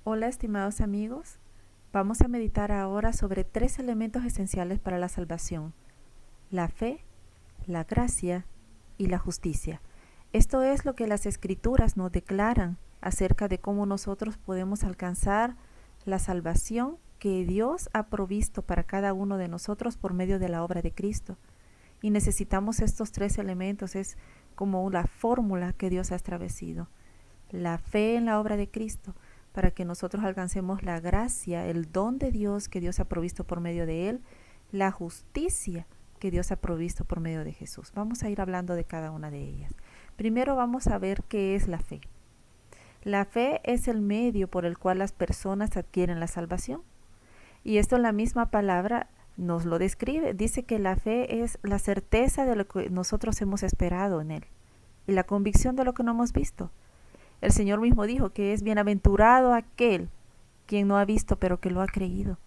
Hola, estimados amigos. Vamos a meditar ahora sobre 3 elementos esenciales para la salvación: la fe, la gracia y la justicia. Esto es lo que las Escrituras nos declaran acerca de cómo nosotros podemos alcanzar la salvación que Dios ha provisto para cada uno de nosotros por medio de la obra de Cristo. Y necesitamos estos 3 elementos, es como la fórmula que Dios ha establecido. La fe en la obra de Cristo, para que nosotros alcancemos la gracia, el don de Dios que Dios ha provisto por medio de Él, la justicia que Dios ha provisto por medio de Jesús. Vamos a ir hablando de cada una de ellas. Primero vamos a ver qué es la fe. La fe es el medio por el cual las personas adquieren la salvación. Y esto en la misma palabra nos lo describe. Dice que la fe es la certeza de lo que nosotros hemos esperado en Él y la convicción de lo que no hemos visto. El Señor mismo dijo que es bienaventurado aquel quien no ha visto pero que lo ha creído.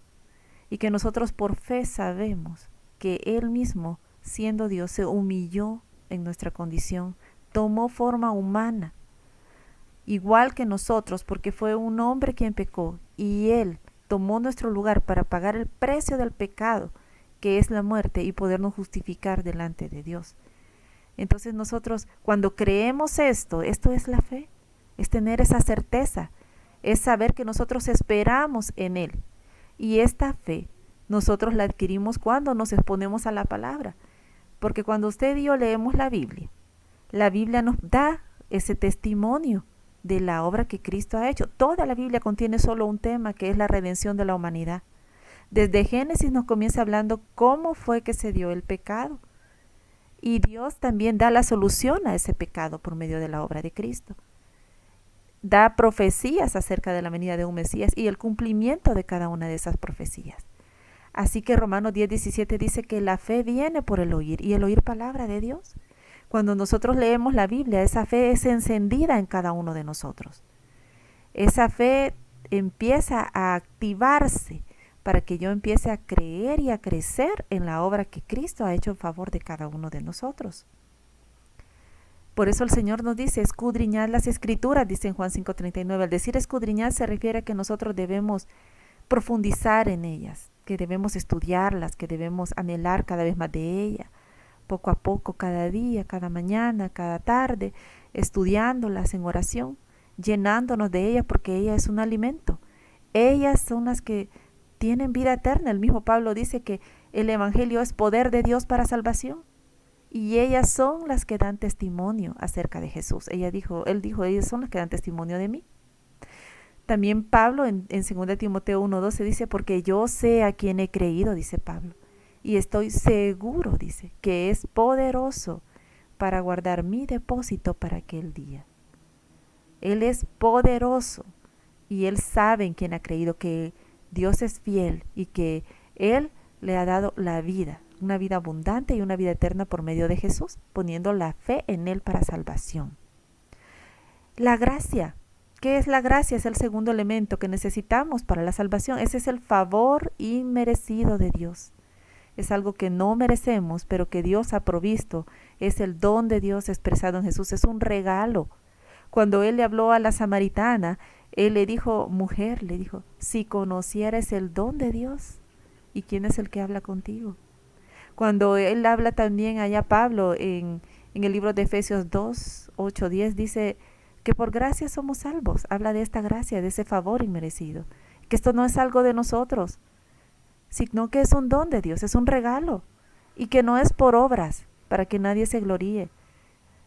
Y que nosotros por fe sabemos que Él mismo, siendo Dios, se humilló en nuestra condición, tomó forma humana, igual que nosotros, porque fue un hombre quien pecó, y Él tomó nuestro lugar para pagar el precio del pecado, que es la muerte, y podernos justificar delante de Dios. Entonces nosotros, cuando creemos esto es la fe, es tener esa certeza, es saber que nosotros esperamos en Él. Y esta fe nosotros la adquirimos cuando nos exponemos a la palabra. Porque cuando usted y yo leemos la Biblia nos da ese testimonio de la obra que Cristo ha hecho. Toda la Biblia contiene solo un tema, que es la redención de la humanidad. Desde Génesis nos comienza hablando cómo fue que se dio el pecado. Y Dios también da la solución a ese pecado por medio de la obra de Cristo. Da profecías acerca de la venida de un Mesías y el cumplimiento de cada una de esas profecías. Así que Romanos 10:17 dice que la fe viene por el oír, y el oír palabra de Dios. Cuando nosotros leemos la Biblia, esa fe es encendida en cada uno de nosotros. Esa fe empieza a activarse para que yo empiece a creer y a crecer en la obra que Cristo ha hecho en favor de cada uno de nosotros. Por eso el Señor nos dice: escudriñad las Escrituras, dice en Juan 5:39. Al decir escudriñar se refiere a que nosotros debemos profundizar en ellas, que debemos estudiarlas, que debemos anhelar cada vez más de ellas, poco a poco, cada día, cada mañana, cada tarde, estudiándolas en oración, llenándonos de ellas, porque ella es un alimento. Ellas son las que tienen vida eterna. El mismo Pablo dice que el Evangelio es poder de Dios para salvación. Y ellas son las que dan testimonio acerca de Jesús. Él dijo, ellas son las que dan testimonio de mí. También Pablo en 2 Timoteo 1:12 dice: porque yo sé a quién he creído, dice Pablo, y estoy seguro, dice, que es poderoso para guardar mi depósito para aquel día. Él es poderoso y Él sabe en quién ha creído, que Dios es fiel y que Él le ha dado la vida, una vida abundante y una vida eterna por medio de Jesús, poniendo la fe en Él para salvación. La gracia. ¿Qué es la gracia? Es el segundo elemento que necesitamos para la salvación. Ese es el favor inmerecido de Dios. Es algo que no merecemos, pero que Dios ha provisto. Es el don de Dios expresado en Jesús. Es un regalo. Cuando Él le habló a la samaritana, Él le dijo: mujer, le dijo, si conocieras el don de Dios, ¿y quién es el que habla contigo? Cuando Él habla también allá Pablo en el libro de Efesios 2:8-10, dice que por gracia somos salvos. Habla de esta gracia, de ese favor inmerecido. Que esto no es algo de nosotros, sino que es un don de Dios, es un regalo. Y que no es por obras, para que nadie se gloríe.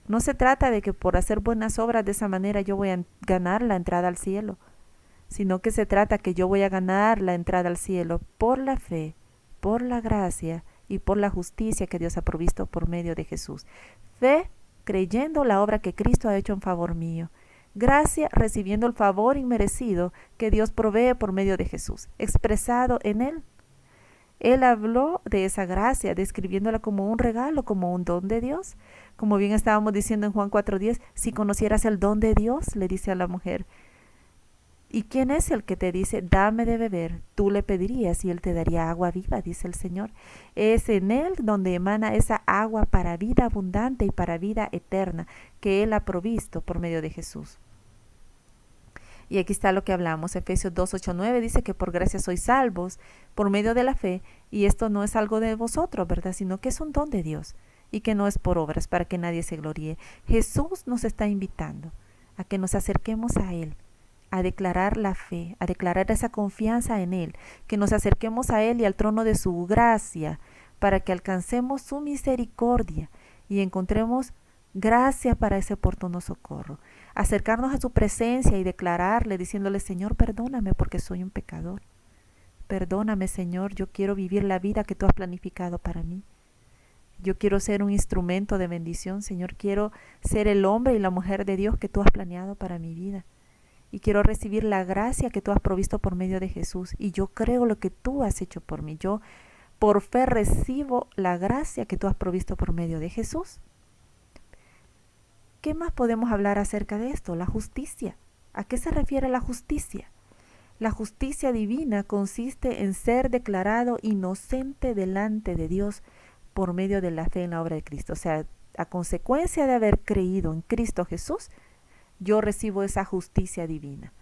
No se trata de que por hacer buenas obras de esa manera yo voy a ganar la entrada al cielo, sino que se trata que yo voy a ganar la entrada al cielo por la fe, por la gracia y por la justicia que Dios ha provisto por medio de Jesús. Fe, creyendo la obra que Cristo ha hecho en favor mío. Gracia, recibiendo el favor inmerecido que Dios provee por medio de Jesús, expresado en Él. Él habló de esa gracia, describiéndola como un regalo, como un don de Dios. Como bien estábamos diciendo en Juan 4:10, si conocieras el don de Dios, le dice a la mujer. ¿Y quién es el que te dice, dame de beber? Tú le pedirías y Él te daría agua viva, dice el Señor. Es en Él donde emana esa agua para vida abundante y para vida eterna que Él ha provisto por medio de Jesús. Y aquí está lo que hablamos. Efesios 2, 8, 9 dice que por gracia sois salvos por medio de la fe, y esto no es algo de vosotros, ¿verdad? Sino que es un don de Dios y que no es por obras para que nadie se gloríe. Jesús nos está invitando a que nos acerquemos a Él, a declarar la fe, a declarar esa confianza en Él, que nos acerquemos a Él y al trono de su gracia para que alcancemos su misericordia y encontremos gracia para ese oportuno socorro. Acercarnos a su presencia y declararle, diciéndole: Señor, perdóname porque soy un pecador. Perdóname, Señor, yo quiero vivir la vida que tú has planificado para mí. Yo quiero ser un instrumento de bendición, Señor. Quiero ser el hombre y la mujer de Dios que tú has planeado para mi vida. Y quiero recibir la gracia que tú has provisto por medio de Jesús. Y yo creo lo que tú has hecho por mí. Yo por fe recibo la gracia que tú has provisto por medio de Jesús. ¿Qué más podemos hablar acerca de esto? La justicia. ¿A qué se refiere la justicia? La justicia divina consiste en ser declarado inocente delante de Dios por medio de la fe en la obra de Cristo. O sea, a consecuencia de haber creído en Cristo Jesús, yo recibo esa justicia divina,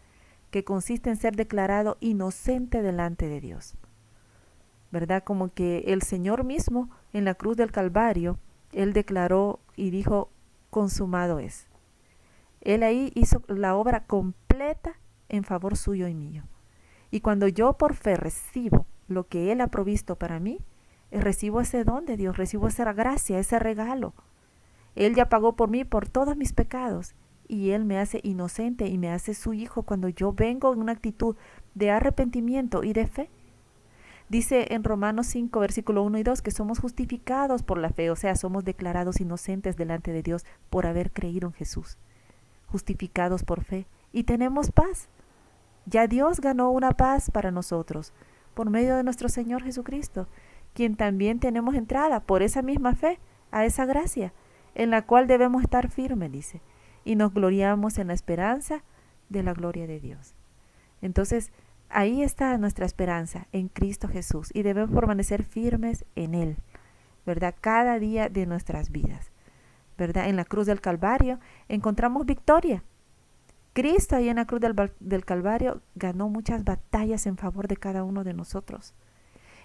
que consiste en ser declarado inocente delante de Dios. ¿Verdad? Como que el Señor mismo en la cruz del Calvario, Él declaró y dijo: consumado es. Él ahí hizo la obra completa en favor suyo y mío. Y cuando yo por fe recibo lo que Él ha provisto para mí, recibo ese don de Dios, recibo esa gracia, ese regalo. Él ya pagó por mí por todos mis pecados y Él me hace inocente y me hace su hijo cuando yo vengo en una actitud de arrepentimiento y de fe. Dice en Romanos 5, versículo 1 y 2 que somos justificados por la fe, o sea, somos declarados inocentes delante de Dios por haber creído en Jesús. Justificados por fe y tenemos paz. Ya Dios ganó una paz para nosotros por medio de nuestro Señor Jesucristo, quien también tenemos entrada por esa misma fe a esa gracia, en la cual debemos estar firmes, dice, y nos gloriamos en la esperanza de la gloria de Dios. Entonces, ahí está nuestra esperanza en Cristo Jesús y debemos permanecer firmes en Él, ¿verdad? Cada día de nuestras vidas, ¿verdad? En la cruz del Calvario encontramos victoria. Cristo ahí en la cruz del Calvario ganó muchas batallas en favor de cada uno de nosotros.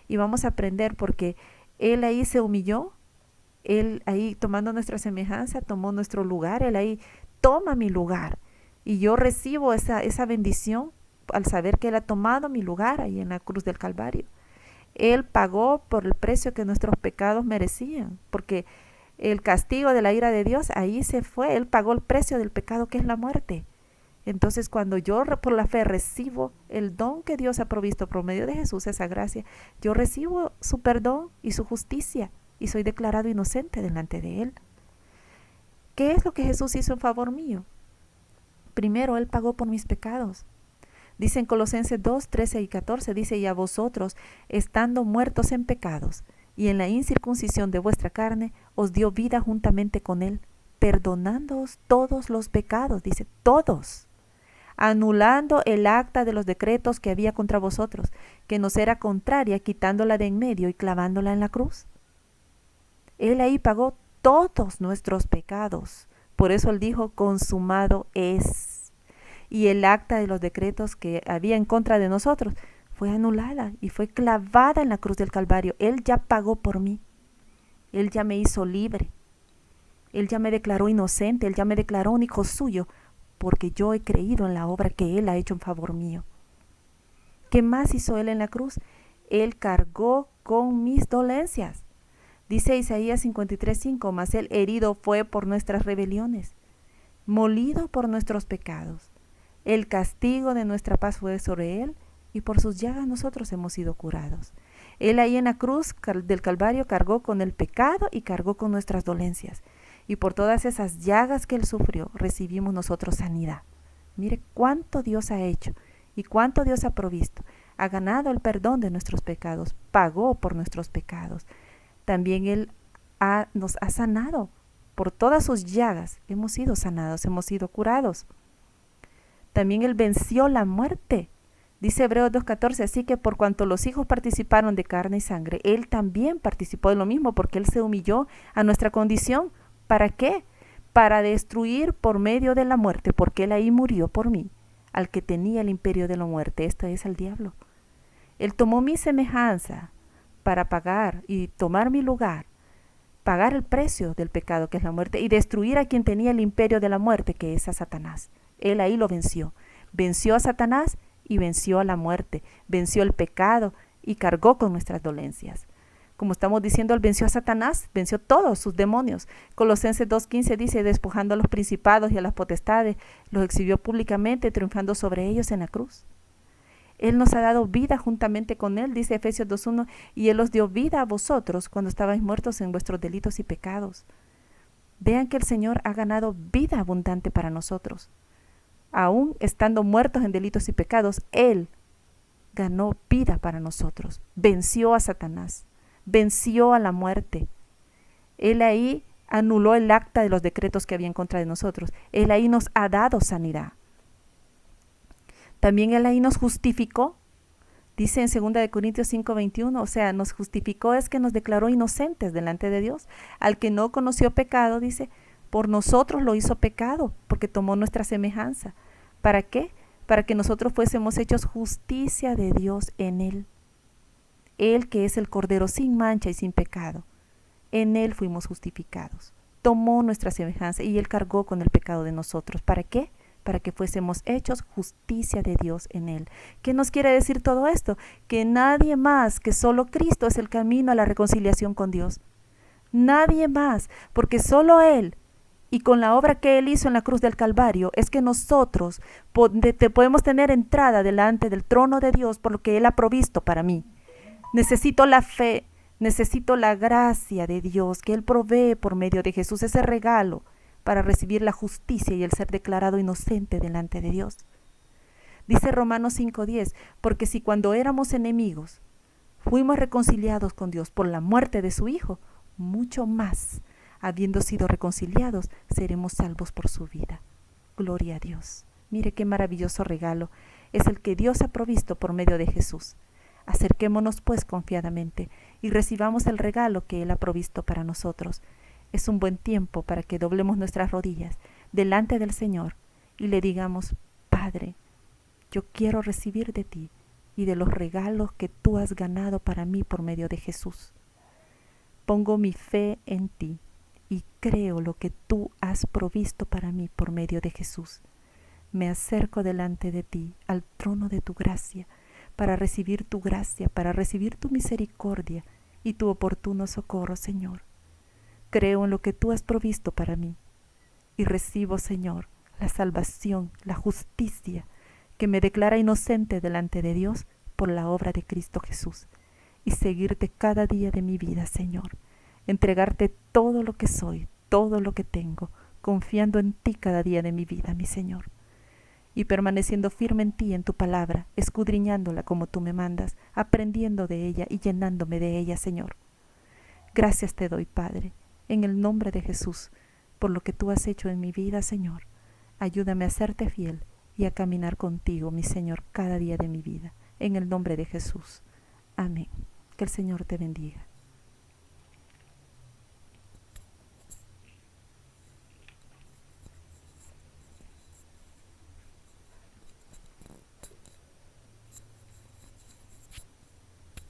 Y vamos a aprender porque Él ahí se humilló, Él ahí tomando nuestra semejanza, tomó nuestro lugar, Él ahí toma mi lugar. Y yo recibo esa bendición al saber que Él ha tomado mi lugar ahí en la cruz del Calvario. Él pagó por el precio que nuestros pecados merecían, porque el castigo de la ira de Dios ahí se fue. Él pagó el precio del pecado, que es la muerte. Entonces, cuando yo por la fe recibo el don que Dios ha provisto por medio de Jesús, esa gracia, yo recibo su perdón y su justicia y soy declarado inocente delante de Él. ¿Qué es lo que Jesús hizo en favor mío? Primero, Él pagó por mis pecados. Dice en Colosenses 2, 13 y 14, dice: y a vosotros, estando muertos en pecados y en la incircuncisión de vuestra carne, os dio vida juntamente con Él, perdonándoos todos los pecados, dice, todos, anulando el acta de los decretos que había contra vosotros, que nos era contraria, quitándola de en medio y clavándola en la cruz. Él ahí pagó todos nuestros pecados. Por eso Él dijo: consumado es. Y el acta de los decretos que había en contra de nosotros fue anulada y fue clavada en la cruz del Calvario. Él ya pagó por mí. Él ya me hizo libre. Él ya me declaró inocente. Él ya me declaró un hijo suyo, porque yo he creído en la obra que Él ha hecho en favor mío. ¿Qué más hizo Él en la cruz? Él cargó con mis dolencias. Dice Isaías 53:5, mas Él herido fue por nuestras rebeliones, molido por nuestros pecados. El castigo de nuestra paz fue sobre Él, y por sus llagas nosotros hemos sido curados. Él ahí en la cruz del Calvario cargó con el pecado y cargó con nuestras dolencias. Y por todas esas llagas que Él sufrió, recibimos nosotros sanidad. Mire cuánto Dios ha hecho y cuánto Dios ha provisto. Ha ganado el perdón de nuestros pecados, pagó por nuestros pecados. También Él nos ha sanado. Por todas sus llagas hemos sido sanados, hemos sido curados. También Él venció la muerte. Dice Hebreos 2:14, así que por cuanto los hijos participaron de carne y sangre, Él también participó de lo mismo, porque Él se humilló a nuestra condición. ¿Para qué? Para destruir por medio de la muerte, porque Él ahí murió por mí, al que tenía el imperio de la muerte, esto es al diablo. Él tomó mi semejanza para pagar y tomar mi lugar, pagar el precio del pecado, que es la muerte, y destruir a quien tenía el imperio de la muerte, que es a Satanás. Él ahí lo venció. Venció a Satanás y venció a la muerte, venció el pecado y cargó con nuestras dolencias. Como estamos diciendo, él venció a Satanás, venció todos sus demonios. Colosenses 2:15 dice, despojando a los principados y a las potestades, los exhibió públicamente, triunfando sobre ellos en la cruz. Él nos ha dado vida juntamente con él, dice Efesios 2:1, y él os dio vida a vosotros cuando estabais muertos en vuestros delitos y pecados. Vean que el Señor ha ganado vida abundante para nosotros. Aún estando muertos en delitos y pecados, Él ganó vida para nosotros. Venció a Satanás, venció a la muerte. Él ahí anuló el acta de los decretos que había en contra de nosotros. Él ahí nos ha dado sanidad. También Él ahí nos justificó. Dice en 2 Corintios 5:21, o sea, nos justificó es que nos declaró inocentes delante de Dios. Al que no conoció pecado, dice, por nosotros lo hizo pecado, porque tomó nuestra semejanza. ¿Para qué? Para que nosotros fuésemos hechos justicia de Dios en Él. Él que es el Cordero sin mancha y sin pecado. En Él fuimos justificados. Tomó nuestra semejanza y Él cargó con el pecado de nosotros. ¿Para qué? Para que fuésemos hechos justicia de Dios en Él. ¿Qué nos quiere decir todo esto? Que nadie más que solo Cristo es el camino a la reconciliación con Dios. Nadie más, porque solo Él, y con la obra que Él hizo en la cruz del Calvario, es que nosotros podemos tener entrada delante del trono de Dios por lo que Él ha provisto para mí. Necesito la fe, necesito la gracia de Dios que Él provee por medio de Jesús, ese regalo para recibir la justicia y el ser declarado inocente delante de Dios. Dice Romanos 5:10, porque si cuando éramos enemigos fuimos reconciliados con Dios por la muerte de su Hijo, mucho más, habiendo sido reconciliados, seremos salvos por su vida. Gloria a Dios. Mire qué maravilloso regalo es el que Dios ha provisto por medio de Jesús. Acerquémonos pues confiadamente y recibamos el regalo que Él ha provisto para nosotros. Es un buen tiempo para que doblemos nuestras rodillas delante del Señor y le digamos, Padre, yo quiero recibir de ti y de los regalos que tú has ganado para mí por medio de Jesús. Pongo mi fe en ti y creo lo que tú has provisto para mí por medio de Jesús. Me acerco delante de ti, al trono de tu gracia, para recibir tu gracia, para recibir tu misericordia y tu oportuno socorro, Señor. Creo en lo que tú has provisto para mí y recibo, Señor, la salvación, la justicia que me declara inocente delante de Dios por la obra de Cristo Jesús y seguirte cada día de mi vida, Señor. Entregarte todo lo que soy, todo lo que tengo, confiando en ti cada día de mi vida, mi Señor. Y permaneciendo firme en ti, en tu palabra, escudriñándola como tú me mandas, aprendiendo de ella y llenándome de ella, Señor. Gracias te doy, Padre, en el nombre de Jesús, por lo que tú has hecho en mi vida, Señor. Ayúdame a serte fiel y a caminar contigo, mi Señor, cada día de mi vida. En el nombre de Jesús. Amén. Que el Señor te bendiga.